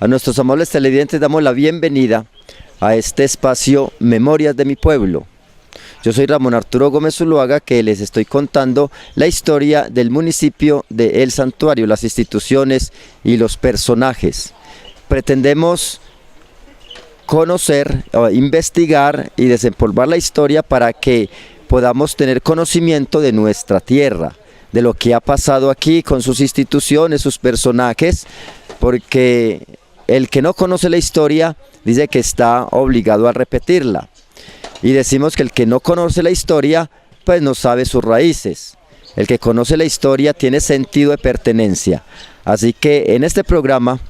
A nuestros amables televidentes damos la bienvenida a este espacio Memorias de mi Pueblo. Yo soy Ramón Arturo Gómez Zuluaga, que les estoy contando la historia del municipio de El Santuario, las instituciones y los personajes. Pretendemos conocer, investigar y desempolvar la historia para que podamos tener conocimiento de nuestra tierra, de lo que ha pasado aquí con sus instituciones, sus personajes, porque el que no conoce la historia dice que está obligado a repetirla. Y decimos que el que no conoce la historia, pues no sabe sus raíces. El que conoce la historia tiene sentido de pertenencia. Así que en este programa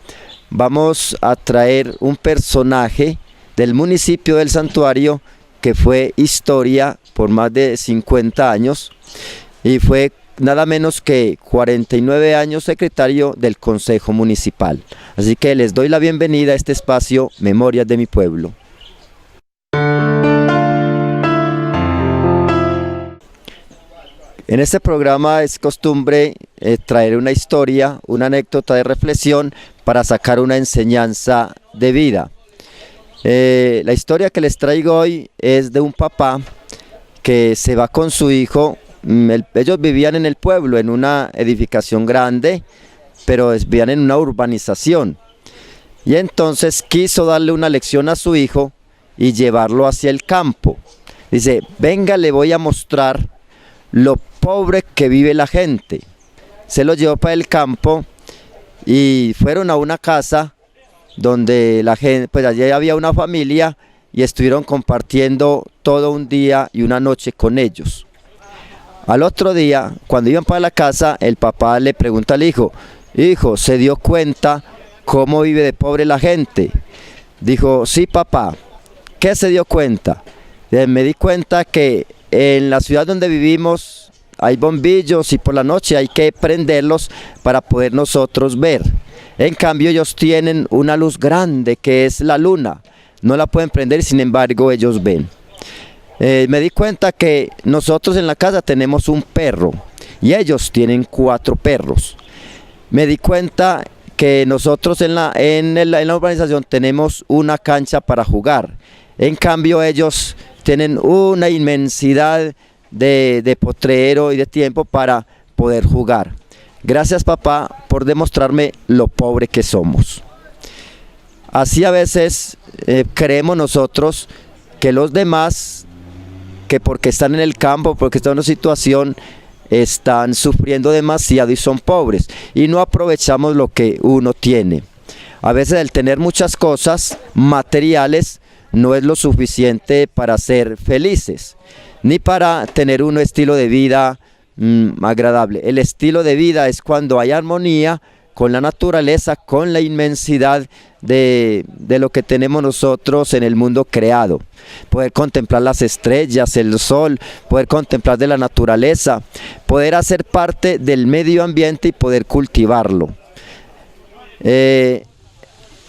vamos a traer un personaje del municipio del Santuario que fue historia por más de 50 años y fue nada menos que 49 años secretario del Consejo Municipal. Así que les doy la bienvenida a este espacio Memorias de mi Pueblo. En este programa es costumbre traer una historia, una anécdota de reflexión para sacar una enseñanza de vida. La historia que les traigo hoy es de un papá que se va con su hijo. Ellos vivían en el pueblo, en una edificación grande, pero vivían en una urbanización. Y entonces quiso darle una lección a su hijo y llevarlo hacia el campo. Dice: venga, le voy a mostrar lo pobre que vive la gente. Se lo llevó para el campo y fueron a una casa donde la gente, pues allí había una familia y estuvieron compartiendo todo un día y una noche con ellos. Al otro día, cuando iban para la casa, el papá le pregunta al hijo: hijo, ¿se dio cuenta cómo vive de pobre la gente? Dijo: sí, papá. ¿Qué se dio cuenta? Me di cuenta que en la ciudad donde vivimos hay bombillos y por la noche hay que prenderlos para poder nosotros ver. En cambio ellos tienen una luz grande que es la luna. No la pueden prender, sin embargo ellos ven. Me di cuenta que nosotros en la casa tenemos un perro y ellos tienen 4 perros. Me di cuenta que nosotros en la urbanización tenemos una cancha para jugar. En cambio ellos tienen una inmensidad de potrero y de tiempo para poder jugar. Gracias, papá, por demostrarme lo pobre que somos. Así a veces creemos nosotros que los demás, que porque están en el campo, porque están en una situación, están sufriendo demasiado y son pobres, y no aprovechamos lo que uno tiene. A veces el tener muchas cosas materiales no es lo suficiente para ser felices, ni para tener un estilo de vida agradable. El estilo de vida es cuando hay armonía con la naturaleza, con la inmensidad de lo que tenemos nosotros en el mundo creado. Poder contemplar las estrellas, el sol, poder contemplar de la naturaleza, poder hacer parte del medio ambiente y poder cultivarlo.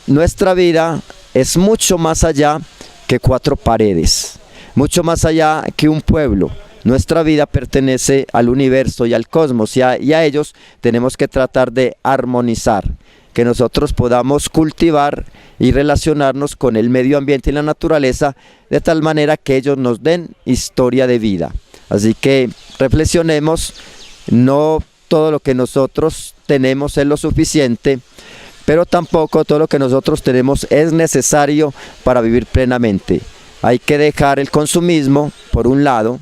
Nuestra vida es mucho más allá que 4 paredes, mucho más allá que un pueblo. Nuestra vida pertenece al universo y al cosmos, y a ellos tenemos que tratar de armonizar, que nosotros podamos cultivar y relacionarnos con el medio ambiente y la naturaleza de tal manera que ellos nos den historia de vida. Así que reflexionemos, no todo lo que nosotros tenemos es lo suficiente, pero tampoco todo lo que nosotros tenemos es necesario para vivir plenamente. Hay que dejar el consumismo por un lado,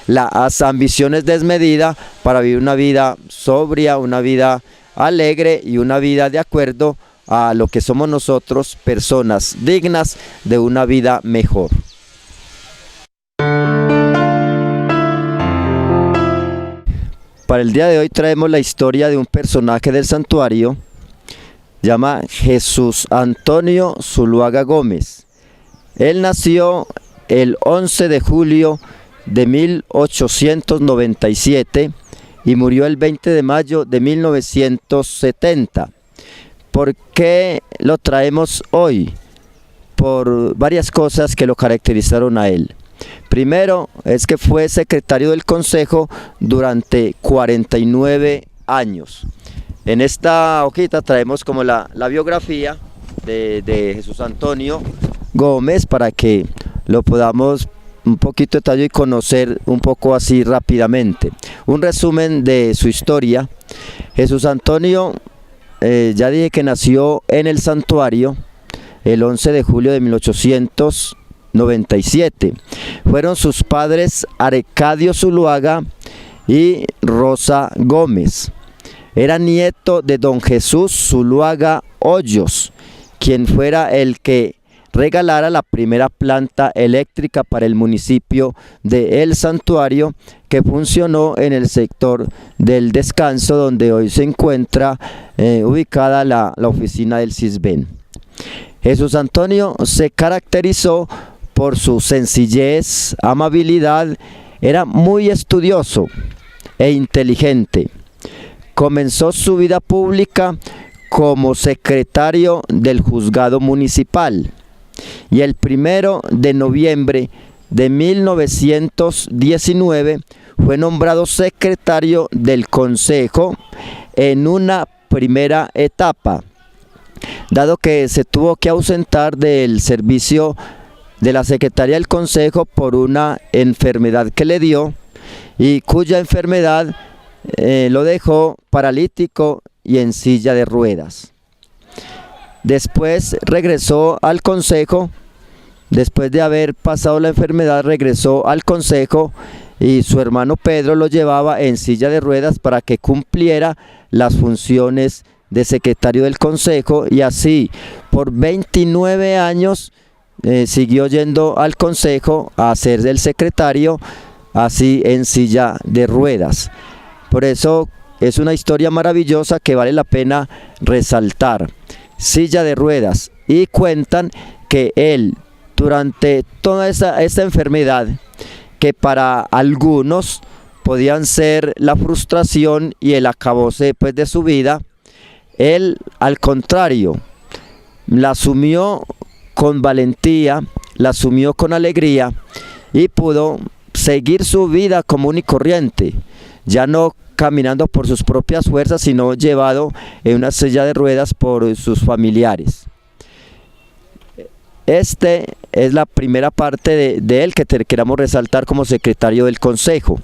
las ambiciones desmedidas, para vivir una vida sobria, una vida alegre y una vida de acuerdo a lo que somos nosotros, personas dignas de una vida mejor. Para el día de hoy traemos la historia de un personaje del santuario, llama Jesús Antonio Zuluaga Gómez. Él nació el 11 de julio de 1897 y murió el 20 de mayo de 1970. ¿Por qué lo traemos hoy? Por varias cosas que lo caracterizaron a él. Primero, es que fue secretario del Consejo durante 49 años. En esta hojita traemos como la biografía de Jesús Antonio Gómez para que lo podamos un poquito detallar y conocer un poco así rápidamente. Un resumen de su historia. Jesús Antonio, ya dije que nació en el santuario el 11 de julio de 1897. Fueron sus padres Arcadio Zuluaga y Rosa Gómez. Era nieto de don Jesús Zuluaga Hoyos, quien fuera el que regalara la primera planta eléctrica para el municipio de El Santuario, que funcionó en el sector del Descanso, donde hoy se encuentra ubicada la oficina del CISBEN. Jesús Antonio se caracterizó por su sencillez, amabilidad, era muy estudioso e inteligente. Comenzó su vida pública como secretario del juzgado municipal y el 1 de noviembre de 1919 fue nombrado secretario del Consejo en una primera etapa, dado que se tuvo que ausentar del servicio de la Secretaría del Consejo por una enfermedad que le dio y cuya enfermedad lo dejó paralítico y en silla de ruedas. Después regresó al Consejo, después de haber pasado la enfermedad regresó al Consejo y su hermano Pedro lo llevaba en silla de ruedas para que cumpliera las funciones de secretario del Consejo, y así por 29 años siguió yendo al Consejo a ser el secretario, así en silla de ruedas. Por eso es una historia maravillosa que vale la pena resaltar. Silla de ruedas, y cuentan que él durante toda esta enfermedad, que para algunos podían ser la frustración y el acabose pues, de su vida, él al contrario la asumió con valentía, la asumió con alegría y pudo seguir su vida común y corriente, ya no caminando por sus propias fuerzas, sino llevado en una silla de ruedas por sus familiares. Este es la primera parte de él que queramos resaltar como secretario del Consejo.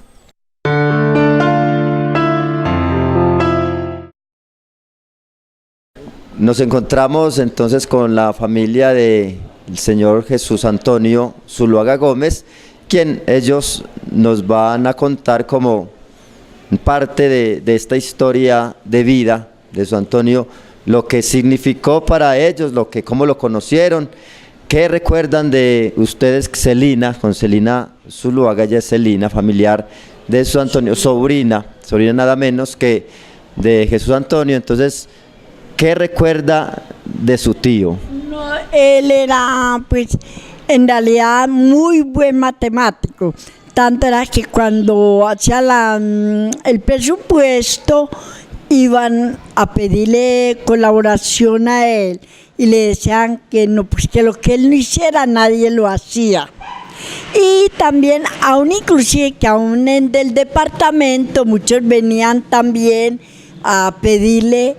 Nos encontramos entonces con la familia del señor Jesús Antonio Zuluaga Gómez, quien ellos nos van a contar como parte de esta historia de vida de Jesús Antonio, lo que significó para ellos, cómo lo conocieron, qué recuerdan de ustedes. Celina, con Celina Zuluaga, ella es Celina, familiar de Jesús Antonio, sobrina nada menos que de Jesús Antonio. Entonces, ¿qué recuerda de su tío? No, él era, pues, en realidad muy buen matemático. Tanto era que cuando hacía el presupuesto iban a pedirle colaboración a él y le decían que no, pues que lo que él no hiciera nadie lo hacía. Y también aún inclusive que aún en del departamento muchos venían también a pedirle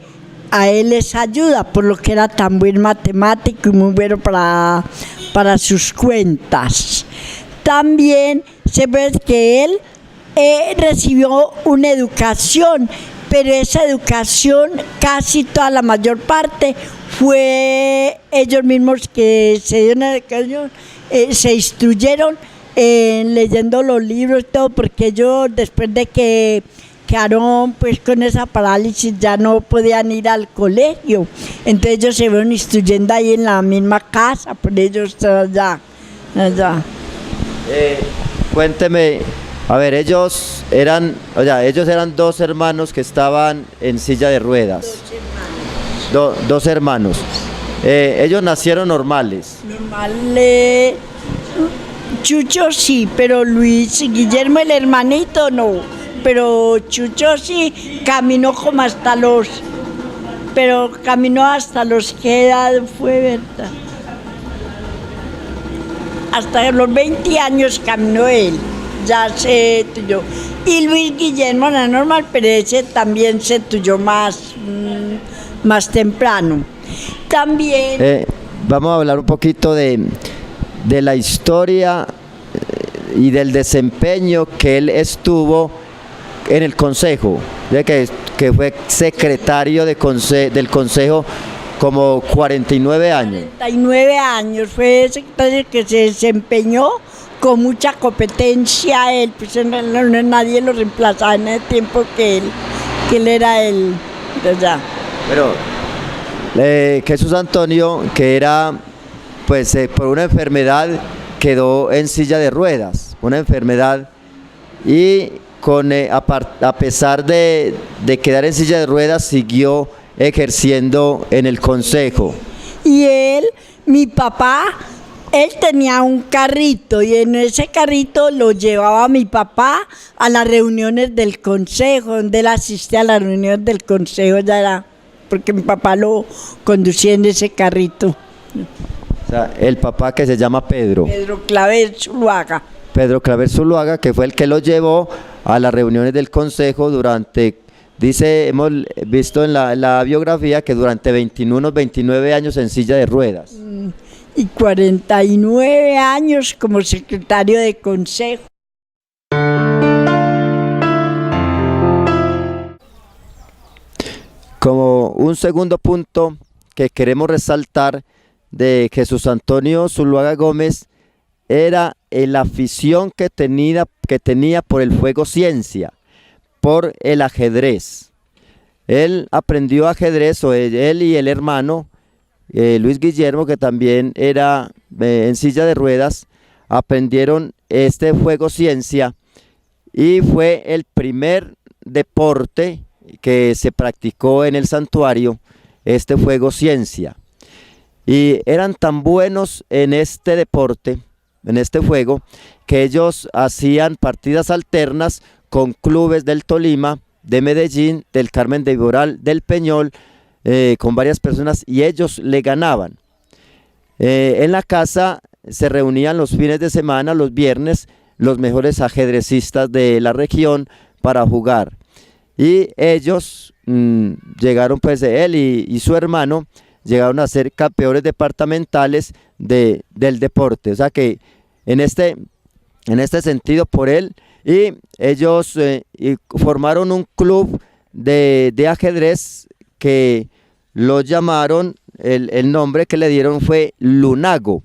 a él esa ayuda, por lo que era tan buen matemático y muy bueno para sus cuentas. También se ve que él recibió una educación, pero esa educación, casi toda la mayor parte, fue ellos mismos que se dieron educación, se instruyeron leyendo los libros y todo, porque ellos después de que quedaron pues con esa parálisis ya no podían ir al colegio, entonces ellos se fueron instruyendo ahí en la misma casa, por ellos allá. Cuénteme, a ver, ellos eran dos hermanos que estaban en silla de ruedas. Dos hermanos. Ellos nacieron normales. Normales. Chucho sí, pero Luis Guillermo, el hermanito, no. Pero Chucho sí caminó como hasta los ¿qué edad fue, verdad? Hasta los 20 años caminó él, ya se tuyó. Y Luis Guillermo era normal, pero ese también se tuyó más temprano. También Vamos a hablar un poquito de la historia y del desempeño que él estuvo en el consejo, ya que fue secretario del consejo como 49 años. 39 años fue secretario que se desempeñó con mucha competencia. Él, pues nadie lo reemplazaba en el tiempo que él era el de allá. Pero Jesús Antonio, que era, pues por una enfermedad, quedó en silla de ruedas, una enfermedad, y a pesar de quedar en silla de ruedas, siguió ejerciendo en el consejo. Y mi papá, él tenía un carrito y en ese carrito lo llevaba mi papá a las reuniones del consejo, donde él asistía a las reuniones del consejo, ya era, porque mi papá lo conducía en ese carrito. O sea, el papá, que se llama Pedro. Pedro Claver Zuluaga. Pedro Claver Zuluaga, que fue el que lo llevó a las reuniones del consejo durante, hemos visto en la biografía, que durante 29 años en silla de ruedas. Y 49 años como secretario de consejo. Como un segundo punto que queremos resaltar de Jesús Antonio Zuluaga Gómez, era la afición que tenía por el juego ciencia, por el ajedrez. Él aprendió ajedrez, él y el hermano Luis Guillermo, que también era en silla de ruedas, aprendieron este juego ciencia, y fue el primer deporte que se practicó en el santuario, este juego ciencia. Y eran tan buenos en este deporte, en este juego, que ellos hacían partidas alternas con clubes del Tolima, de Medellín, del Carmen de Viboral, del Peñol, con varias personas, y ellos le ganaban. En la casa se reunían los fines de semana, los viernes, los mejores ajedrecistas de la región para jugar. Y ellos llegaron, pues él y su hermano, llegaron a ser campeones departamentales del deporte. O sea que en este sentido, por él, y ellos formaron un club de ajedrez que lo llamaron, el nombre que le dieron fue Lunago,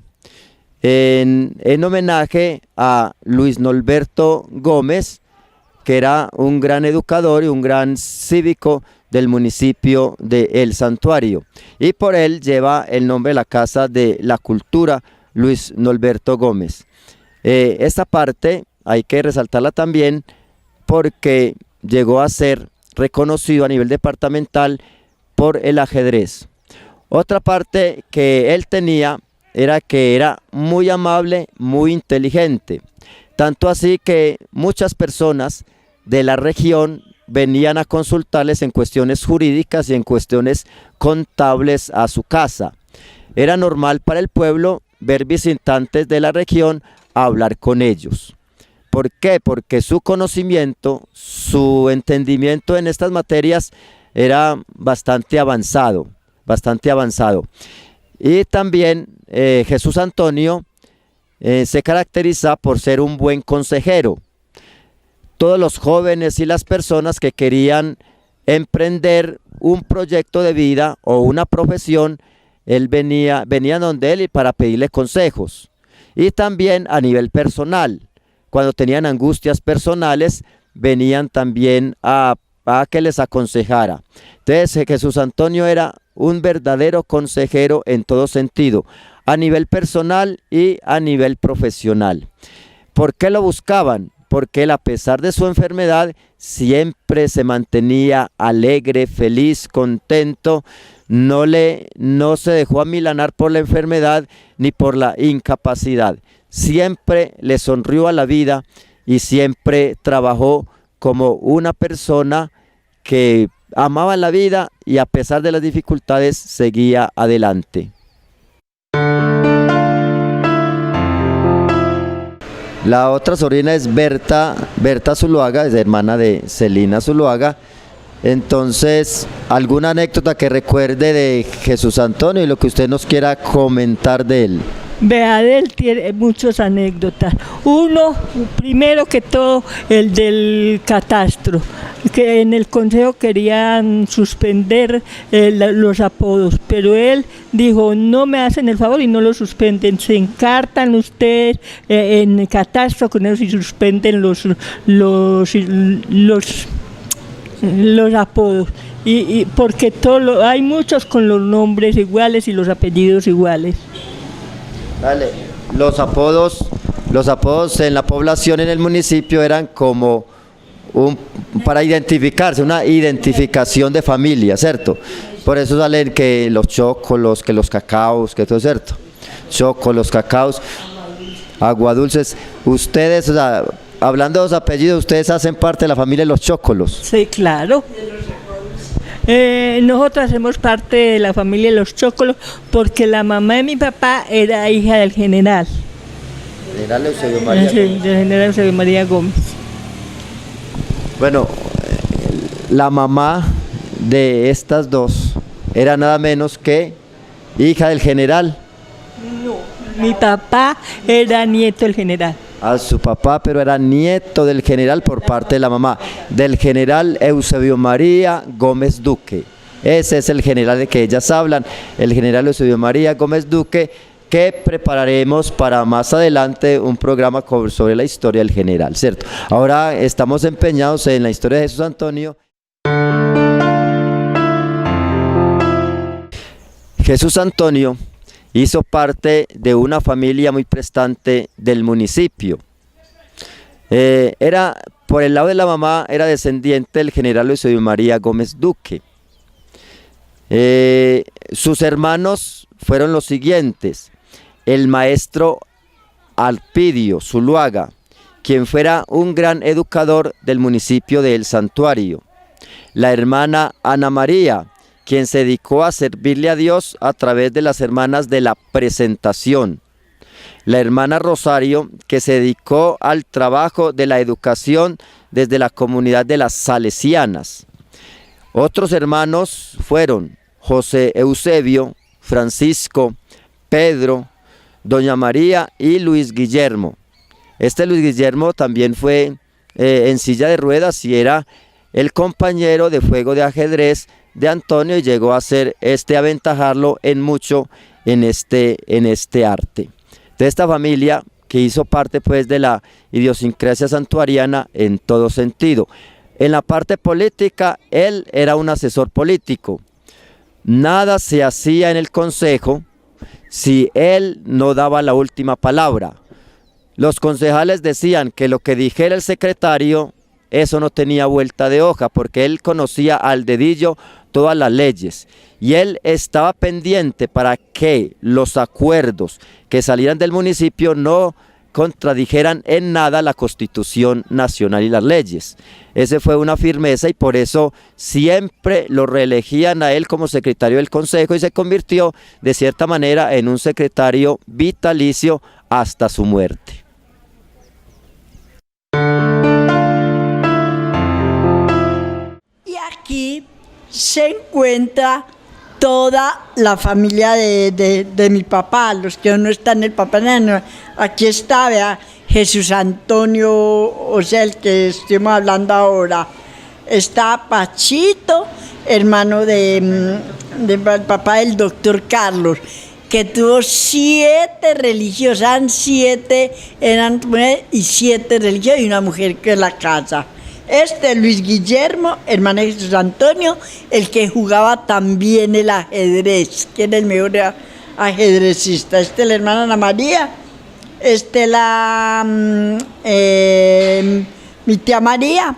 en homenaje a Luis Norberto Gómez, que era un gran educador y un gran cívico del municipio de El Santuario, y por él lleva el nombre de la Casa de la Cultura Luis Norberto Gómez. Esta parte hay que resaltarla también porque llegó a ser reconocido a nivel departamental por el ajedrez. Otra parte que él tenía era que era muy amable, muy inteligente, tanto así que muchas personas de la región venían a consultarles en cuestiones jurídicas y en cuestiones contables a su casa. Era normal para el pueblo ver visitantes de la región a hablar con ellos. ¿Por qué? Porque su conocimiento, su entendimiento en estas materias era bastante avanzado, bastante avanzado. Y también Jesús Antonio se caracteriza por ser un buen consejero. Todos los jóvenes y las personas que querían emprender un proyecto de vida o una profesión, venían donde él y para pedirle consejos. Y también a nivel personal, cuando tenían angustias personales, venían también a que les aconsejara. Entonces Jesús Antonio era un verdadero consejero en todo sentido, a nivel personal y a nivel profesional. ¿Por qué lo buscaban? Porque él, a pesar de su enfermedad, siempre se mantenía alegre, feliz, contento, no se dejó amilanar por la enfermedad ni por la incapacidad. Siempre le sonrió a la vida y siempre trabajó como una persona que amaba la vida y a pesar de las dificultades seguía adelante. La otra sobrina es Berta Zuluaga, es hermana de Celina Zuluaga, Entonces, ¿alguna anécdota que recuerde de Jesús Antonio y lo que usted nos quiera comentar de él? Vea, él tiene muchas anécdotas. Uno, primero que todo, el del catastro, que en el consejo querían suspender los apodos, pero él dijo, no me hacen el favor y no lo suspenden, se encartan ustedes en el catastro con ellos y suspenden los apodos. Y porque hay muchos con los nombres iguales y los apellidos iguales. Dale. Los apodos en la población, en el municipio, eran como para identificarse, una identificación de familia, ¿cierto? Por eso salen que los chocolos, que los cacaos, que todo, ¿cierto? Chocolos, cacaos, aguadulces. Ustedes, o sea, hablando de los apellidos, ustedes hacen parte de la familia de los chocolos. Sí, claro. Nosotros hacemos parte de la familia de los Chócolos porque la mamá de mi papá era hija del general. General Eusebio María Sí, Gómez. del general Eusebio María Gómez. Bueno, la mamá de estas dos era nada menos que hija del general. Mi papá era nieto del general. A su papá, pero era nieto del general por parte de la mamá, del general Eusebio María Gómez Duque. Ese es el general de que ellas hablan, el general Eusebio María Gómez Duque, que prepararemos para más adelante un programa sobre la historia del general, ¿cierto? Ahora estamos empeñados en la historia de Jesús Antonio. Jesús Antonio hizo parte de una familia muy prestante del municipio. Era, por el lado de la mamá, era descendiente del general Eusebio María Gómez Duque. Sus hermanos fueron los siguientes: el maestro Alpidio Zuluaga, quien fuera un gran educador del municipio de El Santuario; la hermana Ana María, quien se dedicó a servirle a Dios a través de las hermanas de la Presentación; la hermana Rosario, que se dedicó al trabajo de la educación desde la comunidad de las Salesianas. Otros hermanos fueron José Eusebio, Francisco, Pedro, Doña María y Luis Guillermo. Este Luis Guillermo también fue en silla de ruedas y era el compañero de juego de ajedrez de Antonio, y llegó a ser aventajarlo en mucho en este arte. De esta familia que hizo parte pues de la idiosincrasia santuariana en todo sentido. En la parte política, él era un asesor político. Nada se hacía en el consejo si él no daba la última palabra. Los concejales decían que lo que dijera el secretario, eso no tenía vuelta de hoja, porque él conocía al dedillo todas las leyes y él estaba pendiente para que los acuerdos que salieran del municipio no contradijeran en nada la Constitución Nacional y las leyes. Ese fue una firmeza y por eso siempre lo reelegían a él como secretario del Consejo y se convirtió de cierta manera en un secretario vitalicio hasta su muerte. Y aquí se encuentra toda la familia de mi papá, los que no están, el papá, no. Aquí está, vea, Jesús Antonio, o sea, el que estamos hablando ahora. Está Pachito, hermano del papá del doctor Carlos, que tuvo 7 religiosas, eran 7 religiosas y una mujer que en la casa. Luis Guillermo, hermano de Jesús Antonio, el que jugaba también el ajedrez, que era el mejor ajedrecista. La hermana Ana María, mi tía María,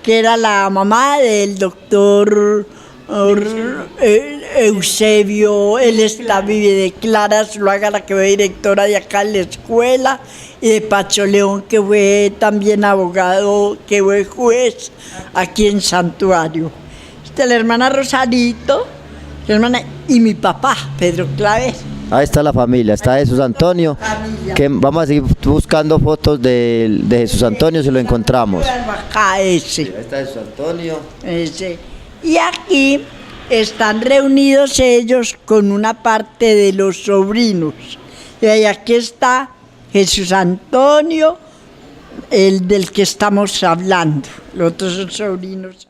que era la mamá del doctor Eusebio, vive de Clara Zuluaga, la que fue directora de acá en la escuela, y de Pacho León, que fue también abogado, que fue juez aquí en Santuario. La hermana Rosarito, y mi papá, Pedro Claver. Ahí está la familia, está Jesús Antonio, que vamos a seguir buscando fotos de Jesús Antonio si lo encontramos. Acá ese. Ahí está Jesús Antonio. Ese. Y aquí están reunidos ellos con una parte de los sobrinos. Y aquí está Jesús Antonio, el del que estamos hablando. Los otros son sobrinos.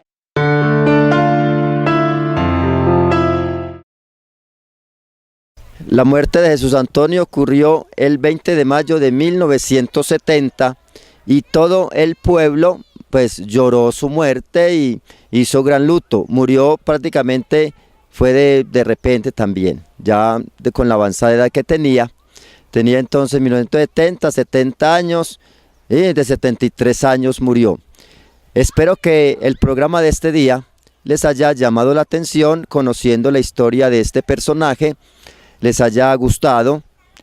La muerte de Jesús Antonio ocurrió el 20 de mayo de 1970 y todo el pueblo pues lloró su muerte y hizo gran luto. Murió prácticamente, fue de repente también, ya con la avanzada edad que tenía. Tenía entonces en 1970, 70 años y de 73 años murió. Espero que el programa de este día les haya llamado la atención conociendo la historia de este personaje, les haya gustado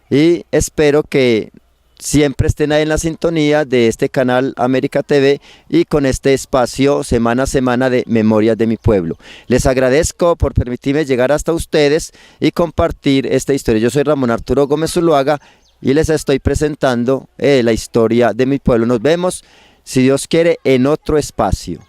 y espero que siempre estén ahí en la sintonía de este canal América TV y con este espacio semana a semana de Memorias de mi Pueblo. Les agradezco por permitirme llegar hasta ustedes y compartir esta historia. Yo soy Ramón Arturo Gómez Zuluaga y les estoy presentando la historia de mi pueblo. Nos vemos, si Dios quiere, en otro espacio.